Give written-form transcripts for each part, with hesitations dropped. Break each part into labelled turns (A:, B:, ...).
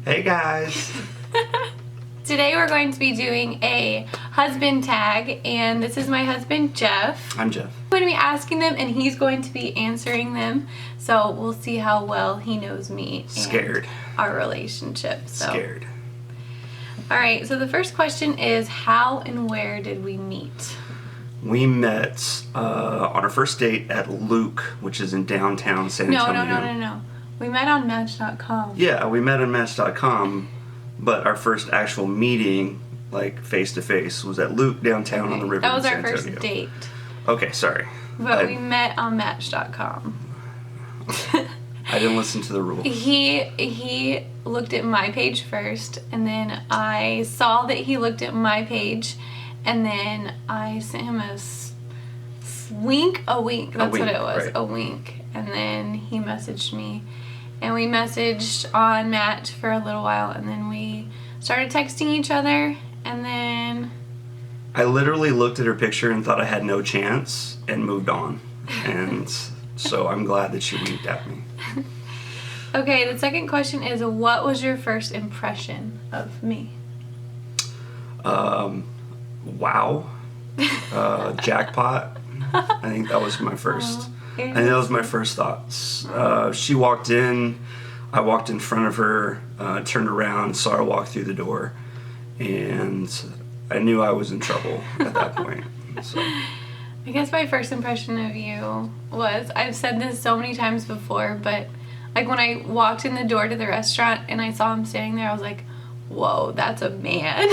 A: Hey guys!
B: Today we're going to be doing a husband tag, and this is my husband Jeff.
A: I'm Jeff.
B: I'm going to be asking them and he's going to be answering them, so we'll see how well he knows me
A: Scared.
B: and our relationship.
A: Scared.
B: Alright, so the first question is, how and where did we meet?
A: We met on our first date at Luke, which is in downtown San Antonio.
B: No. We met on Match.com.
A: Yeah, we met on Match.com, but our first actual meeting, like face to face, was at Luke downtown on the river.
B: That was
A: in
B: our
A: San
B: first
A: Antonio.
B: date.
A: Okay, sorry.
B: But we met on Match.com.
A: I didn't listen to the rules.
B: He looked at my page first, and then I saw that he looked at my page, and then I sent him a wink. That's what it was,
A: right.
B: a wink. And then he messaged me, and we messaged on Match for a little while, and then we started texting each other, and then
A: I literally looked at her picture and thought I had no chance and moved on. And so I'm glad that she winked at me.
B: Okay, the second question is, what was your first impression of me?
A: Wow. Jackpot. I think that was my first. I think that was my first thoughts. She walked in. I walked in front of her, turned around, saw her walk through the door, and I knew I was in trouble at that point. So.
B: I guess my first impression of you was, I've said this so many times before, but like when I walked in the door to the restaurant and I saw him standing there, I was like, whoa, that's a man.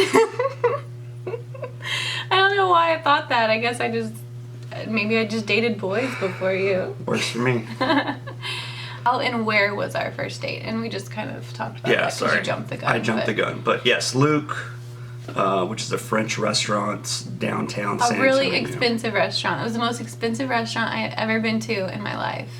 B: I don't know why I thought that. I guess maybe I just dated boys before you.
A: Works for me.
B: How and where was our first date? And we just kind of talked about that because you jumped the gun.
A: I jumped the gun. But yes, Luke, which is a French restaurant downtown San Antonio.
B: A really expensive restaurant. It was the most expensive restaurant I had ever been to in my life.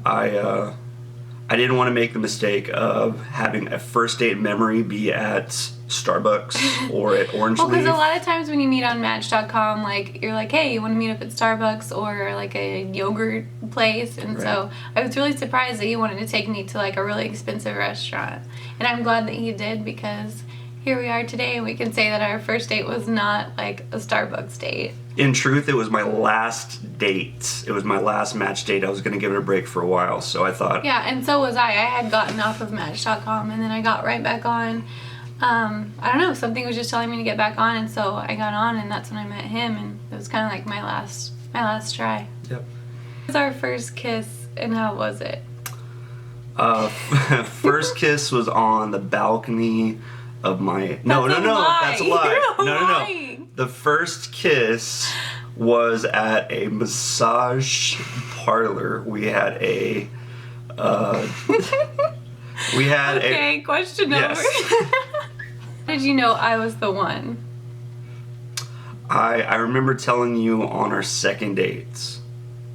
A: I didn't want to make the mistake of having a first date memory be at Starbucks or at Orange Leaf.
B: Well, because a lot of times when you meet on Match.com, like, you're like, hey, you want to meet up at Starbucks or like a yogurt place? And so I was really surprised that you wanted to take me to like a really expensive restaurant. And I'm glad that you did, because here we are today and we can say that our first date was not like a Starbucks date.
A: In truth, it was my last date. It was my last Match date. I was going to give it a break for a while, so I thought...
B: Yeah, and so was I. I had gotten off of Match.com and then I got right back on. I don't know, something was just telling me to get back on, and so I got on, and that's when I met him, and it was kind of like my last try.
A: Yep.
B: It was our first kiss, and how was it?
A: First kiss was on the balcony of my... No, that's a lie. No. The first kiss was at a massage parlor. We had a...
B: Okay, question over.
A: Yes.
B: How did you know I was the one?
A: I remember telling you on our second date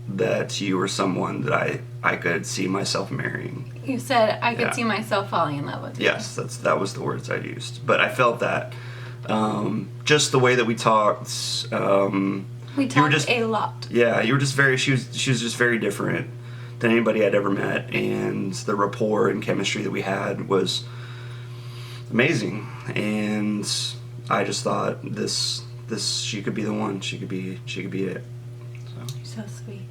A: that you were someone that I could see myself marrying.
B: You said I could see myself falling in love with you.
A: Yes, that was the words I used. But I felt that just the way that we talked.
B: We talked a lot.
A: Yeah, you were just she was just very different than anybody I'd ever met, and the rapport and chemistry that we had was amazing. And I just thought she could be the one. She could be it. So.
B: You're so sweet.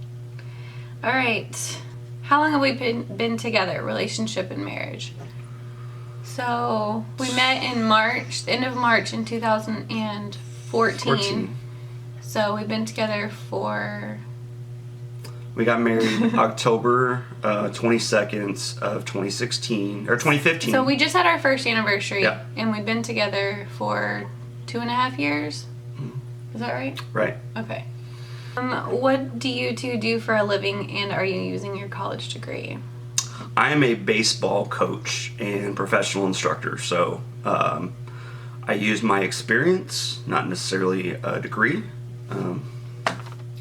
B: All right. How long have we been together, relationship and marriage? So we met in March, the end of March in 2014. So we've been together for...
A: We got married October 22nd of 2016, or 2015.
B: So we just had our first anniversary,
A: yeah.
B: And we've been together for 2.5 years. Is that right?
A: Right.
B: Okay. What do you two do for a living, and are you using your college degree?
A: I am a baseball coach and professional instructor, so I use my experience, not necessarily a degree.
B: I'm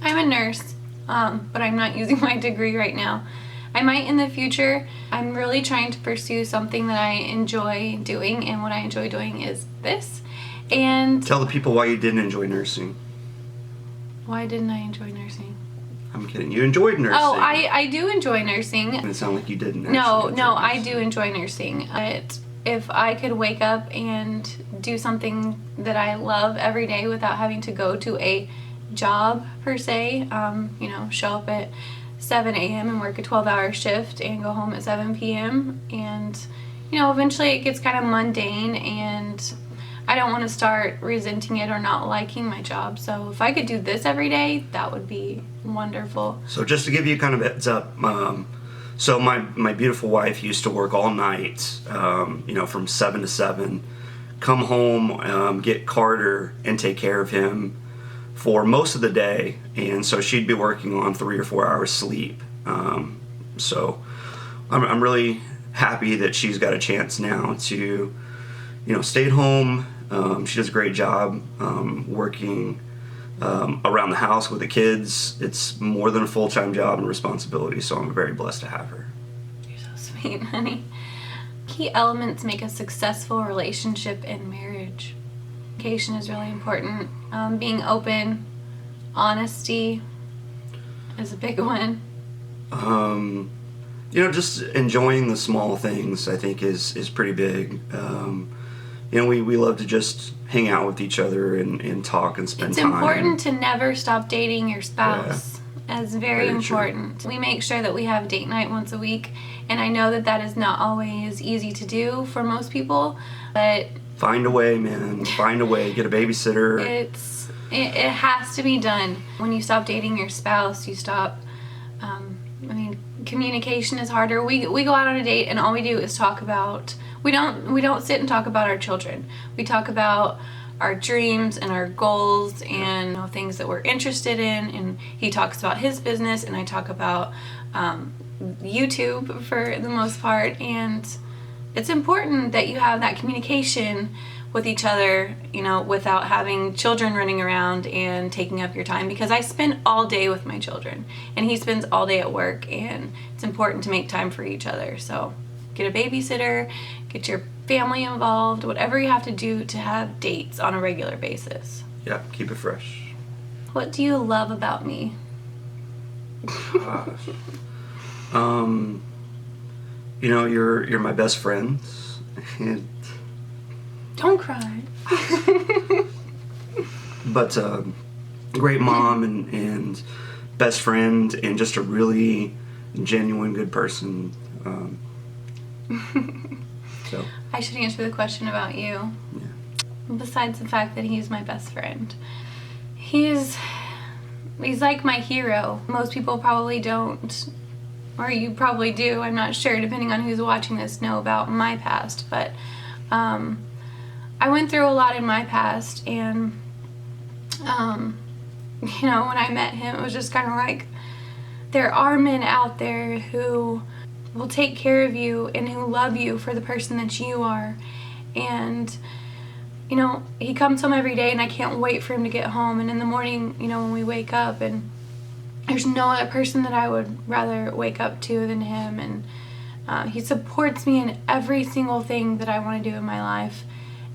B: a nurse, but I'm not using my degree right now. I might in the future. I'm really trying to pursue something that I enjoy doing, and what I enjoy doing is this. And
A: tell the people why you didn't enjoy nursing.
B: Why didn't I enjoy nursing?
A: I'm kidding. You enjoyed nursing.
B: Oh, I do enjoy nursing.
A: It sounded like you didn't.
B: No, I do enjoy nursing. But if I could wake up and do something that I love every day without having to go to a job per se, show up at 7 a.m. and work a 12-hour shift and go home at 7 p.m. and eventually it gets kind of mundane, and I don't want to start resenting it or not liking my job. So if I could do this every day, that would be wonderful.
A: So just to give you kind of a heads up, so my beautiful wife used to work all night, from 7 to 7, come home, get Carter and take care of him for most of the day, and so she'd be working on 3 or 4 hours sleep. So I'm really happy that she's got a chance now to, stay at home. She does a great job working around the house with the kids. It's more than a full-time job and responsibility, so I'm very blessed to have her.
B: You're so sweet, honey. Key elements make a successful relationship and marriage. Communication is really important. Being open, honesty is a big one.
A: Just enjoying the small things, I think, is pretty big. We love to just hang out with each other and talk and spend time.
B: It's important to never stop dating your spouse. Yeah. It's very important. True. We make sure that we have date night once a week, and I know that is not always easy to do for most people, but
A: find a way, man. Find a way. Get a babysitter.
B: It has to be done. When you stop dating your spouse, you stop. Communication is harder. We go out on a date and all we do is talk about. We don't sit and talk about our children. We talk about our dreams and our goals and things that we're interested in. And he talks about his business and I talk about YouTube for the most part. And it's important that you have that communication with each other, without having children running around and taking up your time, because I spend all day with my children and he spends all day at work, and it's important to make time for each other. So get a babysitter, get your family involved, whatever you have to do to have dates on a regular basis.
A: Yeah, keep it fresh.
B: What do you love about me?
A: Gosh. You're my best friend.
B: Don't cry.
A: But great mom and best friend and just a really genuine good person. So
B: I should answer the question about you. Yeah. Besides the fact that he's my best friend, he's like my hero. Most people probably don't, or you probably do, I'm not sure, depending on who's watching this, know about my past, but I went through a lot in my past, and when I met him, it was just kind of like, there are men out there who will take care of you and who love you for the person that you are. And he comes home every day and I can't wait for him to get home, and in the morning, when we wake up, and there's no other person that I would rather wake up to than him. And he supports me in every single thing that I want to do in my life,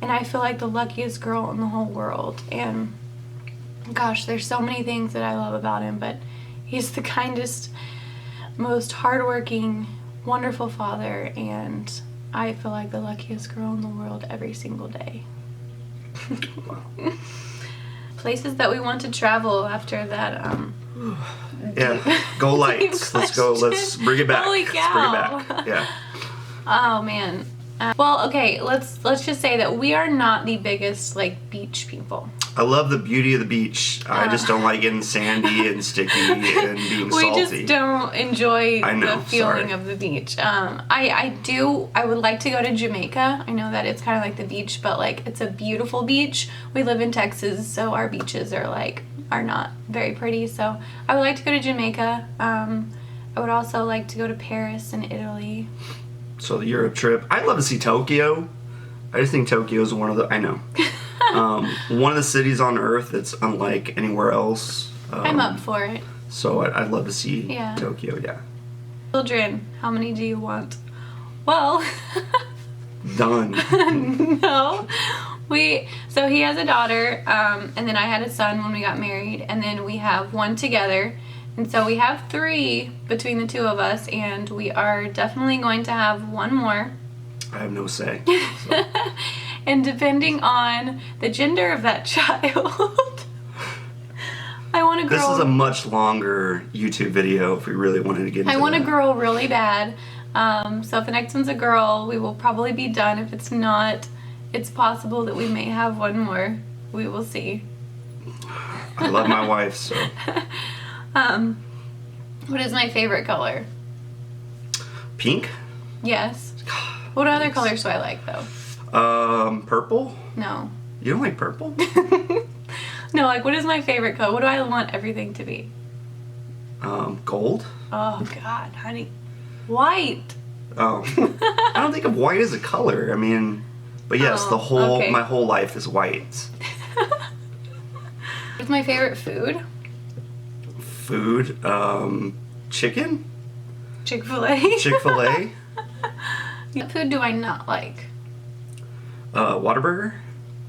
B: and I feel like the luckiest girl in the whole world. And gosh, there's so many things that I love about him, but he's the kindest, most hardworking, wonderful father, and I feel like the luckiest girl in the world every single day.
A: Wow.
B: Places that we want to travel after that.
A: Yeah, go lights. Let's go. Let's bring it back.
B: Holy cow.
A: Let's bring it back. Yeah.
B: Oh man. Well, okay. Let's just say that we are not the biggest beach people.
A: I love the beauty of the beach. I just don't like getting sandy and sticky and being salty.
B: We just don't enjoy the feeling of the beach. I would like to go to Jamaica. I know that it's kind of like the beach, but it's a beautiful beach. We live in Texas, so our beaches are not very pretty. So I would like to go to Jamaica. I would also like to go to Paris and Italy.
A: So the Europe trip. I'd love to see Tokyo. I just think Tokyo is one of the cities on Earth that's unlike anywhere else.
B: I'm up for it.
A: So I'd love to see Tokyo, yeah.
B: Children, how many do you want? Well,
A: done.
B: No. So he has a daughter, and then I had a son when we got married, and then we have one together. And so we have 3 between the two of us, and we are definitely going to have one more.
A: I have no say. So.
B: And depending on the gender of that child, I want a girl.
A: This is a much longer YouTube video if we really wanted to get into
B: I want
A: that.
B: a girl really bad. So if the next one's a girl, we will probably be done. If it's not, it's possible that we may have one more. We will see.
A: I love my wife, so.
B: What is my favorite color?
A: Pink?
B: Yes. What other colors do I like, though?
A: Purple?
B: No.
A: You don't like purple?
B: No, like, what is my favorite color? What do I want everything to be?
A: Gold?
B: Oh, God, honey. White.
A: Oh. I don't think of white as a color. I mean, but yes,
B: okay.
A: my whole life is white.
B: What's my favorite food?
A: Food? Chicken?
B: Chick-fil-A.
A: Chick-fil-A?
B: What food do I not like?
A: Whataburger?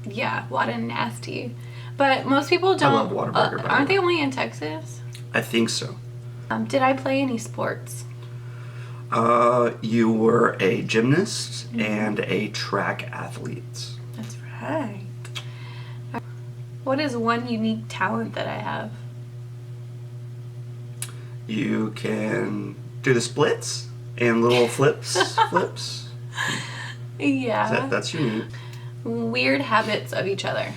B: Yeah, what a nasty. But most people don't.
A: I love Whataburger, by the
B: aren't
A: way.
B: they only in Texas?
A: I think so.
B: Did I play any sports?
A: You were a gymnast and a track athlete.
B: That's right. What is one unique talent that I have?
A: You can do the splits and little flips.
B: Yeah.
A: That's unique.
B: Weird habits of each other.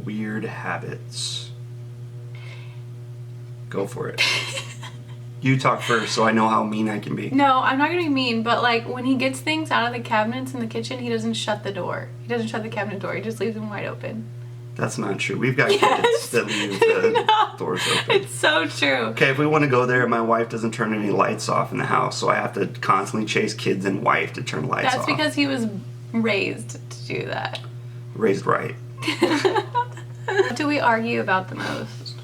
A: Weird habits. Go for it. You talk first so I know how mean I can be.
B: No, I'm not gonna be mean, but like when he gets things out of the cabinets in the kitchen, he doesn't shut the door. He doesn't shut the cabinet door. He just leaves them wide open.
A: That's not true. We've got
B: Yes.
A: kids that leave the
B: No.
A: doors open.
B: It's so true.
A: Okay, if we want to go there, my wife doesn't turn any lights off in the house, so I have to constantly chase kids and wife to turn lights
B: That's
A: off.
B: because he was raised to do that.
A: Raised right.
B: What do we argue about the most?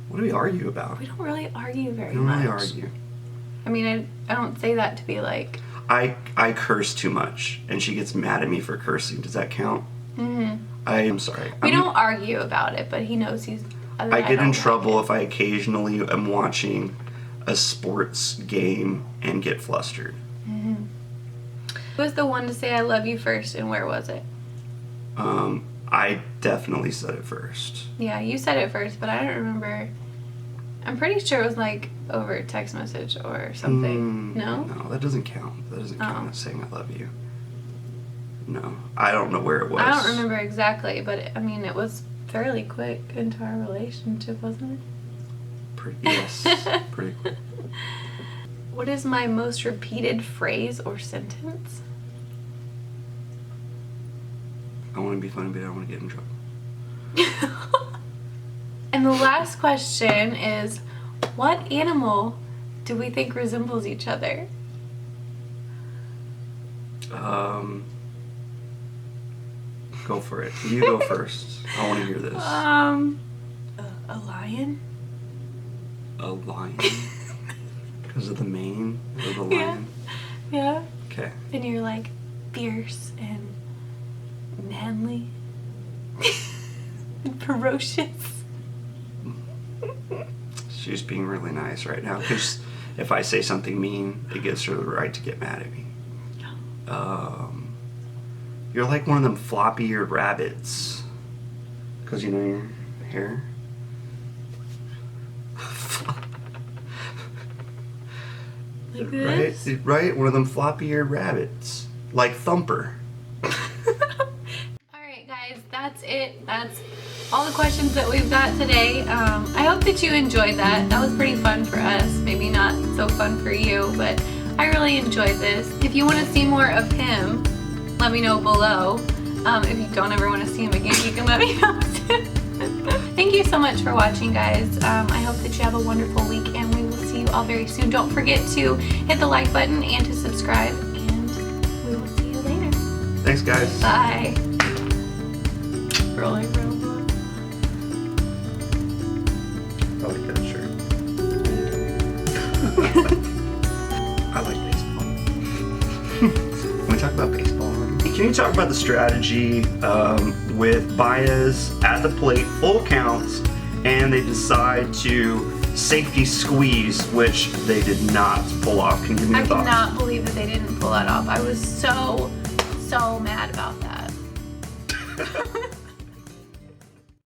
A: What do we argue about?
B: We don't really argue very
A: We don't
B: much.
A: really argue.
B: I mean, I don't say that to be like,
A: I curse too much, and she gets mad at me for cursing. Does that count? I am sorry.
B: we don't argue about it, but he knows he's.
A: I get in trouble if I occasionally am watching a sports game and get flustered.
B: Who was the one to say I love you first, and where was it?
A: I definitely said it first.
B: Yeah, you said it first, but I don't remember. I'm pretty sure it was like over a text message or something. No?
A: No, that doesn't count. That doesn't count
B: Oh.
A: as saying I love you. No. I don't know where it was.
B: I don't remember exactly, but I mean, it was fairly quick into our relationship, wasn't it?
A: Yes, pretty quick.
B: What is my most repeated phrase or sentence?
A: I want to be funny, but I don't want to get in trouble.
B: And the last question is, what animal do we think resembles each other?
A: Go for it. You go first. I want to hear this.
B: A lion?
A: A lion? Because of the mane of the
B: Yeah.
A: lion?
B: Yeah.
A: Okay.
B: And you're like fierce and manly and ferocious.
A: She's being really nice right now because if I say something mean, it gives her the right to get mad at me. You're like one of them floppy-eared rabbits. Because, you know, your hair.
B: Like this?
A: Right? One of them floppy-eared rabbits. Like Thumper.
B: Alright guys, that's it. That's all the questions that we've got today. I hope that you enjoyed that. That was pretty fun for us. Maybe not so fun for you, but I really enjoyed this. If you want to see more of him, let me know below. If you don't ever want to see him again, you can let me know too. Thank you so much for watching, guys. I hope that you have a wonderful week, and we will see you all very soon. Don't forget to hit the like button and to subscribe, and we will see you later.
A: Thanks, guys.
B: Bye. Rolling robot.
A: I like that shirt. I like baseball. Can we talk about baseball? Can you talk about the strategy with Baez at the plate, full counts, and they decide to safety squeeze, which they did not pull off. Can you give me
B: I
A: your thoughts?
B: cannot believe that they didn't pull that off. I was so mad about that.